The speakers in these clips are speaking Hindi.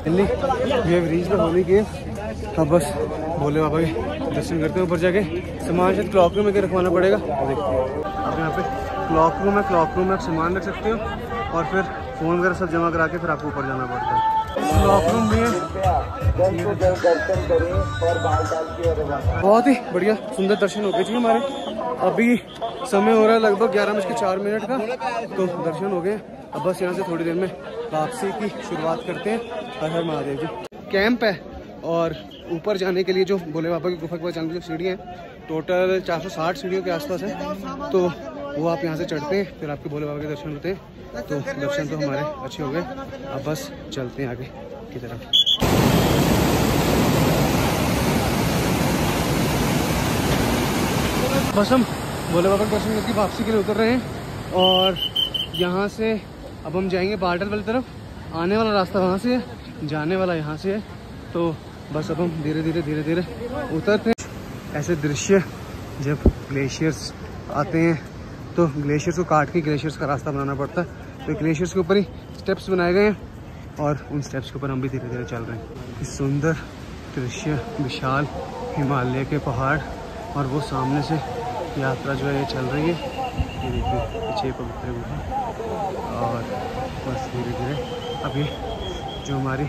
Delhi we have reached the holy cave. अब बस भोले बाबा के दर्शन करते हैं। ऊपर जाके सामान शायद क्लॉक रूम में रखवाना पड़ेगा। देखते हैं अब यहाँ पे क्लॉक रूम है। क्लॉक रूम में आप सामान रख सकते हो और फिर फ़ोन वगैरह सब जमा करा के फिर आपको ऊपर जाना पड़ता है। क्लॉक रूम भी है। बहुत ही बढ़िया सुंदर दर्शन हो गए जी हमारे। अभी समय हो रहा है लगभग 11:04 का, तो दर्शन हो गए। अब बस यहाँ से थोड़ी देर में वापसी की शुरुआत करते हैं। हर हर महादेव जी। कैंप है और ऊपर जाने के लिए जो भोले बाबा की गुफा के पास जाने की जो सीढ़ियाँ हैं, टोटल 460 सीढ़ियों के आसपास है। तो वो आप यहाँ से चढ़ते हैं, फिर आपके भोले बाबा के दर्शन होते हैं। तो दर्शन तो हमारे अच्छे हो गए। अब बस चलते हैं आगे की तरफ। बस हम भोले बाबा के दर्शन करके वापसी के लिए उतर रहे हैं और यहाँ से अब हम जाएंगे बालटाल वाली तरफ। आने वाला रास्ता वहाँ से है, जाने वाला यहाँ से है। तो बस अब हम धीरे धीरे उतरते हैं। ऐसे दृश्य जब ग्लेशियर्स आते हैं तो ग्लेशियर्स को काट के ग्लेशियर्स का रास्ता बनाना पड़ता है। तो ग्लेशियर्स के ऊपर ही स्टेप्स बनाए गए हैं और उन स्टेप्स के ऊपर हम भी धीरे धीरे चल रहे हैं। इस सुंदर दृश्य, विशाल हिमालय के पहाड़ और वो सामने से यात्रा जो है ये चल रही है। ये देखिए पीछे पवित्र गुफा और बस धीरे धीरे अभी जो हमारी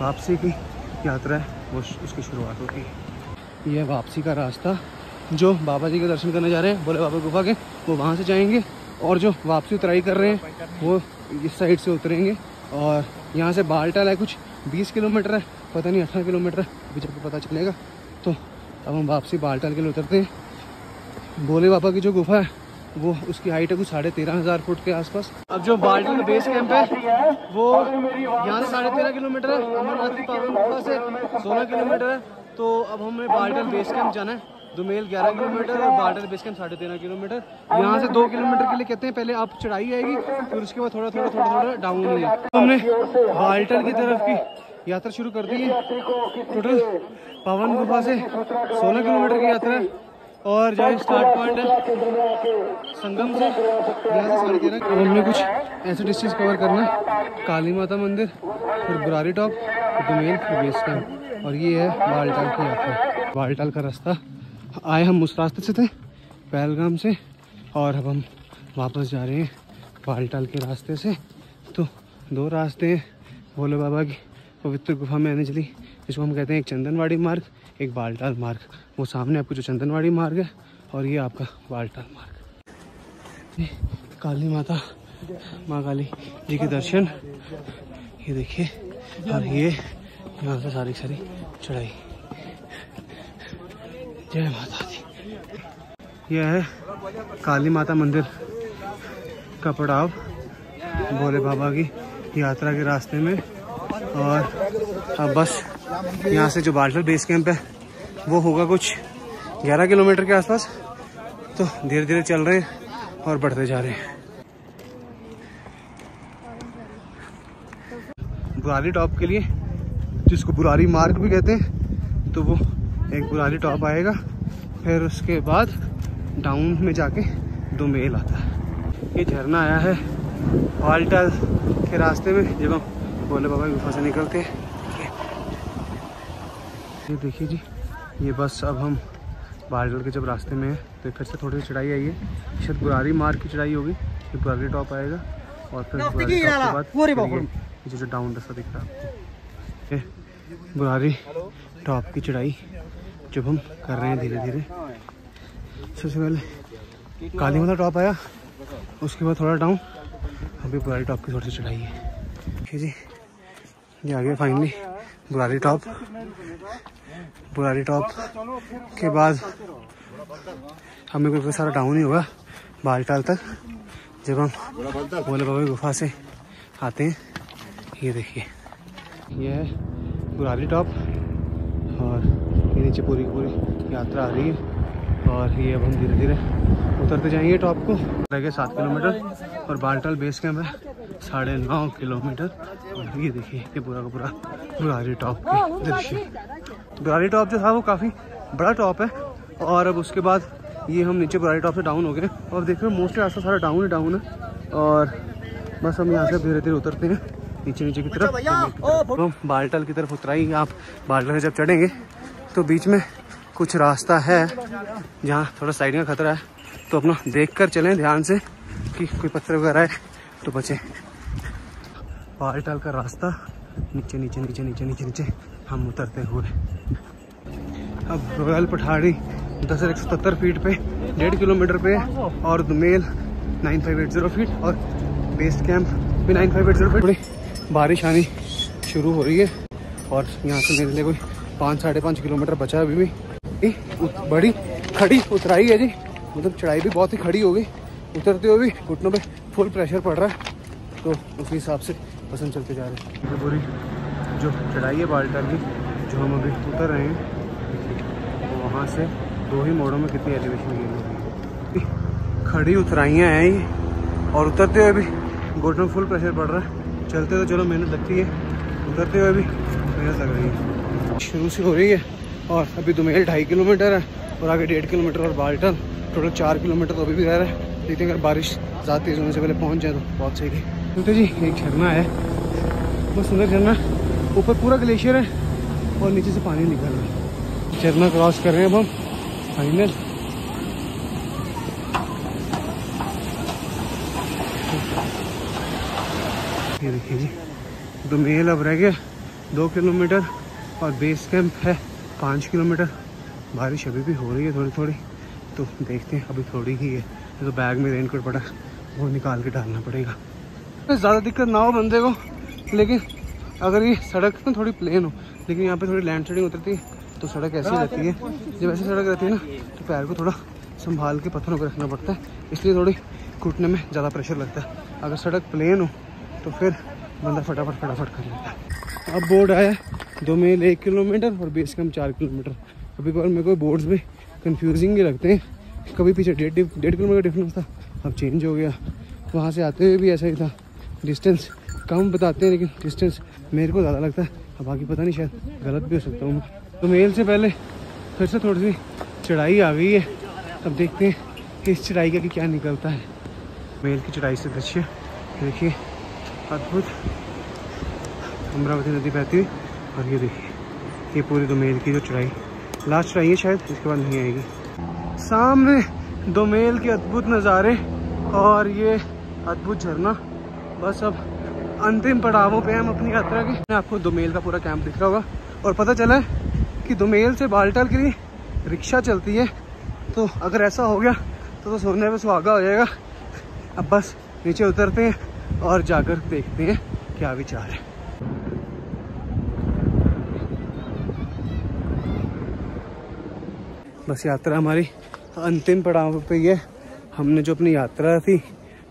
वापसी की यात्रा है वो उसकी शुरुआत होती है। ये वापसी का रास्ता, जो बाबा जी के दर्शन करने जा रहे हैं भोले बाबा गुफा के, वो वहाँ से जाएंगे और जो वापसी उतराई कर रहे हैं वो इस साइड से उतरेंगे। और यहाँ से बालटाल है, कुछ 20 किलोमीटर है, पता नहीं 18 किलोमीटर है, अभी जब पता चलेगा। तो अब हम वापसी बालटाल के लिए उतरते हैं। भोले बाबा की जो गुफा है वो उसकी हाइट है कुछ 13,500 फुट के आसपास। अब जो बालटाल का बेस कैंप है वो यहाँ से 13.5 किलोमीटर है। अमरनाथ की पावन गुफा से 16 किलोमीटर है। तो अब हमें बालटाल बेस कैंप जाना है। दुमेल 11 किलोमीटर और बालटाल बेस कैंप 13.5 किलोमीटर। यहाँ से 2 किलोमीटर के लिए कहते हैं पहले आप चढ़ाई आएगी, फिर उसके बाद थोड़ा डाउन है। तो हमने बालटाल की तरफ की यात्रा शुरू कर दी है। टोटल पावन गुफा से 16 किलोमीटर की यात्रा है और जहाँ स्टार्ट पॉइंट है संगम से, यहाँ से 13.5। अब हमने कुछ ऐसे डिस्ट्रिक्ट कवर करना है, काली माता मंदिर, फिर बुरारी टॉप, दुमेल, फिर बेस कैंप, और ये है बालटाल की यात्रा। बालटाल का रास्ता आए हम उस रास्ते से थे पहलगाम से, और अब हम वापस जा रहे हैं बालटाल के रास्ते से। तो 2 रास्ते हैं भोले बाबा की पवित्र गुफा में आने चली, जिसको हम कहते हैं एक चंदनवाड़ी मार्ग, एक बालटाल मार्ग। वो सामने आपको जो चंदनवाड़ी मार्ग है और ये आपका बालटाल मार्ग। ये काली माता, माँ काली जी के दर्शन, ये देखिए, और ये यहाँ से सारी चढ़ाई। जय माता दी। यह है काली माता मंदिर का पड़ाव भोले बाबा की यात्रा के रास्ते में। और अब बस यहाँ से जो बालटाल बेस कैंप है वो होगा कुछ 11 किलोमीटर के आसपास। तो धीरे धीरे चल रहे हैं और बढ़ते जा रहे हैं। बुरारी टॉप के लिए, जिसको बुरारी मार्ग भी कहते हैं, तो वो एक बुरारी टॉप आएगा, फिर उसके बाद डाउन में जाके दुमेल आता है। ये झरना आया है बालटाल के रास्ते में जब हम भोले बाबा की गुफा से निकलते हैं। ये देखिए जी, ये बस अब हम बालटाल के जब रास्ते में है तो फिर से थोड़ी सी चढ़ाई आई है, शायद बुरारी मार्ग की चढ़ाई होगी। ये बुरारी टॉप आएगा और फिर बुरारी टॉप के बाद ये जो डाउन रास्ता दिख रहा है आपको, बुरारी टॉप की चढ़ाई जब हम कर रहे हैं धीरे धीरे। सबसे पहले काली माता टॉप आया, उसके बाद थोड़ा डाउन, अभी बुरारी टॉप की थोड़ी सी चढ़ाई है। ठीक है जी, ये आ गया finally Burari top. Burari top के बाद हमें कोई सारा डाउन ही होगा बालटाल तक, जब हम भोले बाबा की गुफा से आते हैं। ये देखिए, ये है बुरारी टॉप और ये नीचे पूरी यात्रा आ रही है। और ये अब हम धीरे धीरे उतरते जाएंगे टॉप को। रह गए 7 किलोमीटर और बालटाल बेस कैंप है 9.5 किलोमीटर। और ये देखिए, ये पूरा का पूरा बुरारी टॉप के दृश्य। बुरारी टॉप जो था वो काफ़ी बड़ा टॉप है, और अब उसके बाद ये हम नीचे बुरारी टॉप से डाउन हो गए। और देख रहे हैं मोस्टली रास्ता सारा डाउन ही डाउन है। और बस हम यहाँ से धीरे धीरे उतरते हैं नीचे नीचे की तरफ। तो बालटाल की तरफ उतराई आप। बालटाल जब चढ़ेंगे तो बीच में कुछ रास्ता है जहाँ थोड़ा साइड का खतरा है, तो अपना देख कर चलें ध्यान से कि कोई पत्थर वगैरह है तो बचें। बालटाल का रास्ता नीचे नीचे नीचे नीचे नीचे नीचे हम उतरते हुए अब रॉयल पठाड़ी 10,170 फीट पे 1.5 किलोमीटर पे, और दुमेल 9580 फीट, और बेस कैंप भी 9580 फीट। बड़ी बारिश आनी शुरू हो रही है और यहाँ से मेरे लिए कोई 5-5.5 किलोमीटर बचा है अभी भी। बड़ी खड़ी उतराई है जी, मतलब चढ़ाई भी बहुत ही खड़ी हो गई। उतरते हुए भी घुटनों पे फुल प्रेशर पड़ रहा है, तो उसी हिसाब से पसंद चलते जा रहे हैं। पूरी जो चढ़ाई है बालटाल की, जो हम अभी उतर रहे हैं, तो वहाँ से 2 ही मोड़ों में कितनी एलिवेशन गेन होगी। खड़ी उतराइयाँ हैं ये, और उतरते हुए भी घुटनों में फुल प्रेशर पड़ रहा है। चलते तो चलो मेहनत लगती है, उतरते हुए भी मेहनत लग रही है। शुरू से हो रही है और अभी दुमेल 2.5 किलोमीटर है और आगे 1.5 किलोमीटर, और बालटाल टोटल 4 किलोमीटर तो अभी भी रह रहा है। लेकिन अगर बारिश ज़्यादा तेज़ होने से पहले पहुंच जाए तो बहुत सही है। तो जी एक झरना है, बहुत सुंदर झरना, ऊपर पूरा ग्लेशियर है और नीचे से पानी निकल रहा है। झरना क्रॉस कर रहे हैं अब हम फाइनल। ये देखिए जी, दुमेल अब रह गया 2 किलोमीटर और बेस कैंप है 5 किलोमीटर। बारिश अभी भी हो रही है थोड़ी थोड़ी, तो देखते हैं। अभी थोड़ी ही है, तो बैग में रेनकोट पड़ा, वो निकाल के डालना पड़ेगा। ज़्यादा दिक्कत ना हो बंदे को, लेकिन अगर ये सड़क ना थोड़ी प्लेन हो, लेकिन यहाँ पे थोड़ी लैंडस्लाइडिंग उतरती है तो सड़क ऐसी रहती है। जब ऐसी सड़क रहती है ना तो पैर को थोड़ा संभाल के पत्थरों को रखना पड़ता है, इसलिए थोड़ी घुटने में ज़्यादा प्रेशर लगता है। अगर सड़क प्लेन हो तो फिर बंदा फटाफट कर लेता है। अब बोर्ड आया दुमेल 1 किलोमीटर और बेस कैंप 4 किलोमीटर। कभी कभार मेरे को बोर्ड्स भी कंफ्यूजिंग ही लगते हैं, कभी पीछे 1.5 किलोमीटर डिफरेंस था, अब चेंज हो गया। वहाँ से आते हुए भी ऐसा ही था, डिस्टेंस कम बताते हैं लेकिन डिस्टेंस मेरे को ज़्यादा लगता है। अब बाकी पता नहीं, शायद गलत भी हो सकता हूँ। तो मेल से पहले फिर से थोड़ी सी चढ़ाई आ गई है, अब देखते हैं कि इस चढ़ाई का कि क्या निकलता है। मेल की चढ़ाई से दृश्य देखिए, अद्भुत अमरावती नदी बहती हुई, और ये देखिए ये पूरी दुमेल की जो चढ़ाई लास्ट चढ़ाई है, शायद इसके बाद नहीं आएगी। सामने दुमेल के अद्भुत नज़ारे और ये अद्भुत झरना। बस अब अंतिम पड़ावों पे हम अपनी यात्रा के। आपको दुमेल का पूरा कैंप दिख रहा होगा, और पता चला है कि दुमेल से बालटाल के लिए रिक्शा चलती है। तो अगर ऐसा हो गया तो सोने पे सुहागा हो जाएगा। अब बस नीचे उतरते हैं और जाकर देखते हैं क्या विचार है। बस यात्रा हमारी अंतिम पड़ाव पे ही है। हमने जो अपनी यात्रा थी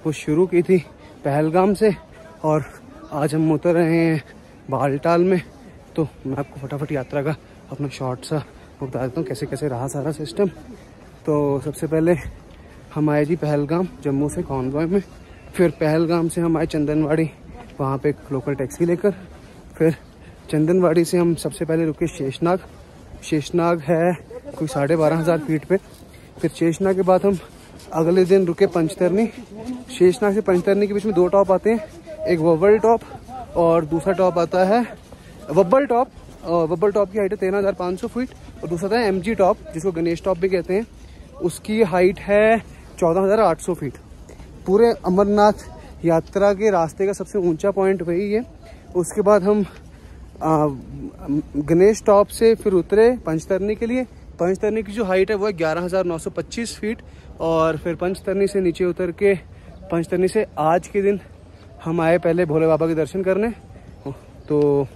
वो शुरू की थी पहलगाम से, और आज हम उतर रहे हैं बालटाल में। तो मैं आपको फटाफट यात्रा का अपना शॉर्ट सा बता देता हूँ कैसे कैसे रहा सारा सिस्टम। तो सबसे पहले हम आए जी पहलगाम, जम्मू से कॉन्वॉय में। फिर पहलगाम से हम आए चंदनवाड़ी, वहाँ पे एक लोकल टैक्सी लेकर। फिर चंदनवाड़ी से हम सबसे पहले रुके शेषनाग। शेषनाग है कोई 12,500 फीट पे। फिर शेषनाग के बाद हम अगले दिन रुके पंचतरनी। शेषनाग से पंचतरनी के बीच में 2 टॉप आते हैं, एक वब्बल टॉप और दूसरा टॉप आता है वब्बल टॉप। वब्बल टॉप की हाइट है 13,500 फीट, और दूसरा था MG टॉप, जिसको गणेश टॉप भी कहते हैं। उसकी हाइट है 14,800 फीट। पूरे अमरनाथ यात्रा के रास्ते का सबसे ऊंचा पॉइंट वही है। उसके बाद हम गणेश टॉप से फिर उतरे पंचतरनी के लिए। पंचतरनी की जो हाइट है वो है 11,925 फीट। और फिर पंचतरनी से नीचे उतर के, पंचतरनी से आज के दिन हम आए पहले भोले बाबा के दर्शन करने। तो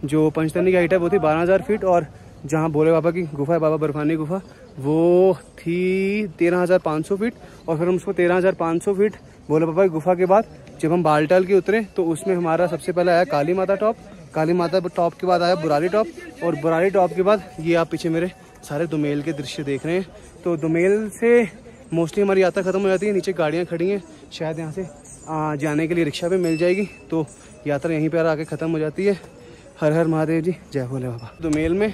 जो पंचतरनी की हाइट है वो थी 12,000 फीट, और जहाँ भोले बाबा की गुफा है, बाबा बर्फानी गुफा, वो थी 13,500 फीट। और फिर हम उसको 13,500 फीट भोले बाबा की गुफा के बाद जब हम बालटाल के उतरे तो उसमें हमारा सबसे पहले आया काली माता टॉप। काली माता टॉप के बाद आया बुराली टॉप, और बुराली टॉप के बाद ये आप पीछे मेरे सारे दुमेल के दृश्य देख रहे हैं। तो दुमेल से मोस्टली हमारी यात्रा खत्म हो जाती है। नीचे गाड़ियाँ खड़ी हैं, शायद यहाँ से जाने के लिए रिक्शा भी मिल जाएगी। तो यात्रा यहीं पर आके ख़त्म हो जाती है। हर हर महादेव जी, जय भोले बाबा। दुमेल में,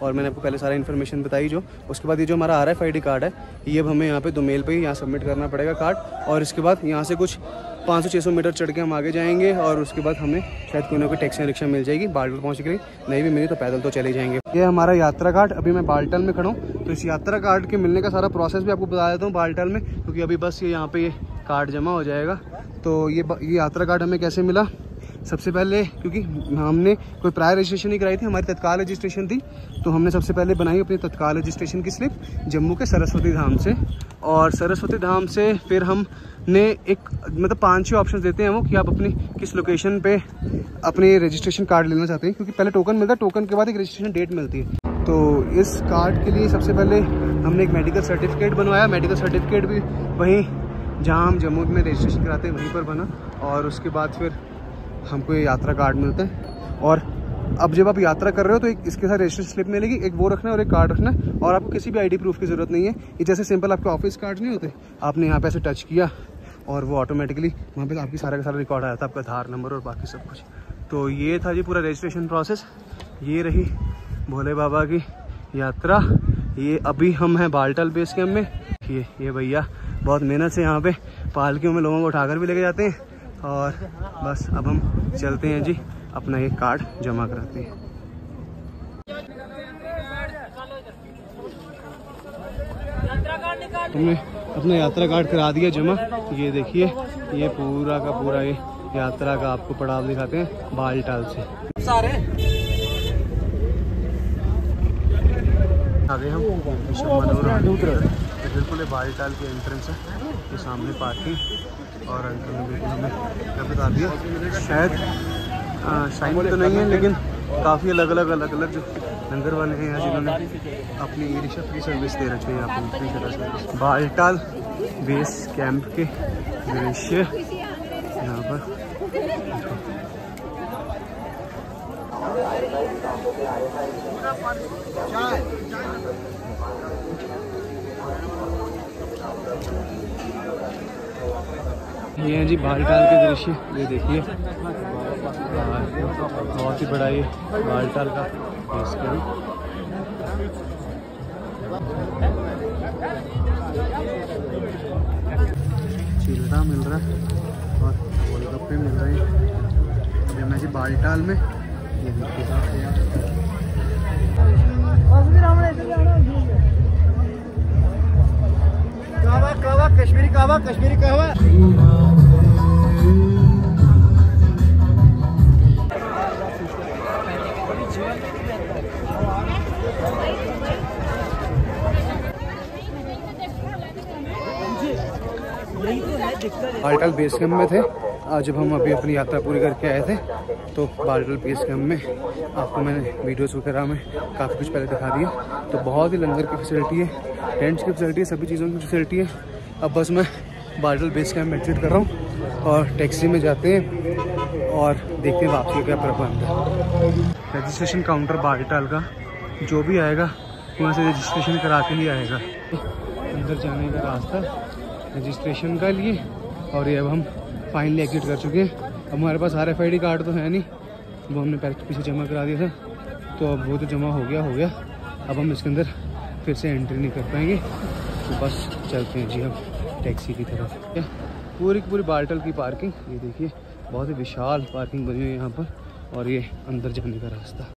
और मैंने आपको पहले सारा इन्फॉर्मेशन बताई जो। उसके बाद ये जो हमारा RFID कार्ड है, ये अब हमें यहाँ पे दुमेल पे ही यहाँ सबमिट करना पड़ेगा कार्ड। और इसके बाद यहाँ से कुछ 500-600 मीटर चढ़ के हम आगे जाएंगे और उसके बाद हमें शायद कोई ना कोई टैक्सी रिक्शा मिल जाएगी बाल्टल पहुँचने के लिए। नहीं भी मिली तो पैदल तो चले जाएंगे। ये हमारा यात्रा कार्ड, अभी मैं बाल्टल में खड़ा हूँ, तो इस यात्रा कार्ड के मिलने का सारा प्रोसेस भी आपको बता देता हूँ बाल्टल में, क्योंकि अभी बस ये यहाँ पे ये कार्ड जमा हो जाएगा। तो ये यात्रा कार्ड हमें कैसे मिला, सबसे पहले क्योंकि हमने कोई प्रायर रजिस्ट्रेशन नहीं कराई थी, हमारी तत्काल रजिस्ट्रेशन थी, तो हमने सबसे पहले बनाई अपनी तत्काल रजिस्ट्रेशन की स्लिप जम्मू के सरस्वती धाम से। और सरस्वती धाम से फिर हमने एक मतलब 5-6 ऑप्शन देते हैं वो कि आप अपनी किस लोकेशन पे अपनी रजिस्ट्रेशन कार्ड लेना चाहते हैं, क्योंकि पहले टोकन मिलता है, टोकन के बाद एक रजिस्ट्रेशन डेट मिलती है। तो इस कार्ड के लिए सबसे पहले हमने एक मेडिकल सर्टिफिकेट बनवाया। मेडिकल सर्टिफिकेट भी वहीं जहाँ हम जम्मू में रजिस्ट्रेशन कराते हैं वहीं पर बना, और उसके बाद फिर हमको ये यात्रा कार्ड मिलता है। और अब जब आप यात्रा कर रहे हो तो एक इसके साथ रजिस्ट्रेशन स्लिप मिलेगी, एक वो रखना है और एक कार्ड रखना है, और आपको किसी भी आईडी प्रूफ की ज़रूरत नहीं है। ये जैसे सिंपल आपके ऑफिस कार्ड नहीं होते, आपने यहाँ पे ऐसे टच किया और वो ऑटोमेटिकली वहाँ पे आपकी सारा का सारा रिकॉर्ड आया था, आपका आधार नंबर और बाकी सब कुछ। तो ये था जी पूरा रजिस्ट्रेशन प्रोसेस। ये रही भोले बाबा की यात्रा। ये अभी हम हैं बाल्टल बेस कैंप में। ये भैया बहुत मेहनत से यहाँ पे पालकियों में लोगों को उठाकर भी लेके जाते हैं, और बस अब हम चलते हैं जी अपना ये कार्ड जमा कराते हैं। हमने अपना यात्रा कार्ड करा दिया जमा। ये देखिए ये पूरा का पूरा ये यात्रा का आपको पड़ाव दिखाते हैं बालटाल से। सारे आगे हम बिल्कुल बालटाल की एंट्रेंस है, ये सामने पार्किंग। और अंकल ने बिल्कुल हमें क्या बता दिया, शायद साइन तो नहीं है लेकिन काफ़ी अलग अलग जो लंगर वाले हैं यहाँ जिन्होंने अपनी ई रिक्शा फ्री सर्विस दे रखी है आपको free service. Baltal base camp के दृश्य यहाँ पर। ये हैं जी बालटाल के दृश्य, ये देखिए बहुत ही बड़ा ये बालटाल का बेस कैंप। चिल्ला मिल रहा है और गोलगप्पे मिल रहे हैं। अभी मैं जी बालटाल में, ये देखिए कहवा कश्मीरी कहवा कश्मीरी कहवा। बालटाल बेस कैंप में थे आज, जब हम अभी अपनी यात्रा पूरी करके आए थे, तो बालटाल बेस कैंप में आपको मैंने वीडियोस वगैरह में काफ़ी कुछ पहले दिखा दिया। तो बहुत ही लंगर की फैसिलिटी है, टेंट्स की फैसिलिटी है, सभी चीज़ों की फैसिलिटी है। अब बस मैं बालटाल बेस कैंप एग्जिट कर रहा हूँ और टैक्सी में जाते हैं और देखते हैं वापसी का क्या प्रबंध है। रजिस्ट्रेशन काउंटर बालटाल का जो भी आएगा वहाँ से रजिस्ट्रेशन करा के ही आएगा। अंदर जाने का रास्ता रजिस्ट्रेशन का लिए, और ये अब हम फाइनली एग्जिट कर चुके हैं। अब हमारे पास RFID कार्ड तो है नहीं, वो हमने पीछे जमा करा दिया था, तो अब वो तो जमा हो गया। अब हम इसके अंदर फिर से एंट्री नहीं कर पाएंगे, तो बस चलते हैं जी हम टैक्सी की तरफ। पूरी की पूरी बालटाल की पार्किंग, ये देखिए बहुत ही विशाल पार्किंग बनी हुई है यहाँ पर, और ये अंदर जाने का रास्ता।